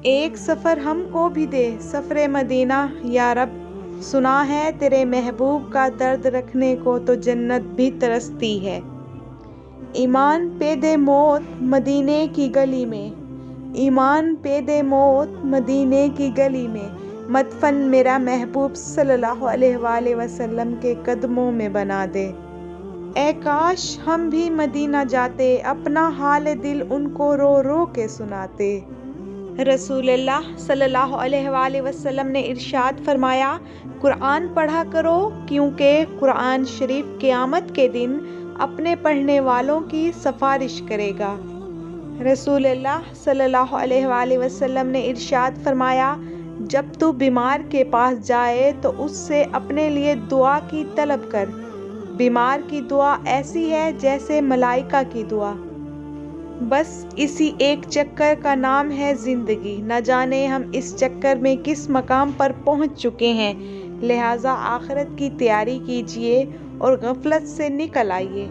ایک سفر ہم کو بھی دے سفر مدینہ یا رب، سنا ہے تیرے محبوب کا درد رکھنے کو تو جنت بھی ترستی ہے۔ ایمان پہ دے موت مدینے کی گلی میں، ایمان پہ دے موت مدینے کی گلی میں، مدفن میرا محبوب صلی اللہ علیہ وآلہ وسلم کے قدموں میں بنا دے۔ اے کاش ہم بھی مدینہ جاتے، اپنا حال دل ان کو رو رو کے سناتے۔ رسول اللہ صلی اللہ علیہ وآلہ وسلم نے ارشاد فرمایا، قرآن پڑھا کرو کیونکہ قرآن شریف قیامت کے دن اپنے پڑھنے والوں کی سفارش کرے گا۔ رسول اللہ صلی اللہ علیہ وآلہ وسلم نے ارشاد فرمایا، جب تو بیمار کے پاس جائے تو اس سے اپنے لیے دعا کی طلب کر، بیمار کی دعا ایسی ہے جیسے ملائکہ کی دعا۔ بس اسی ایک چکر کا نام ہے زندگی، نہ جانے ہم اس چکر میں کس مقام پر پہنچ چکے ہیں، لہٰذا آخرت کی تیاری کیجیے اور غفلت سے نکل آئیے۔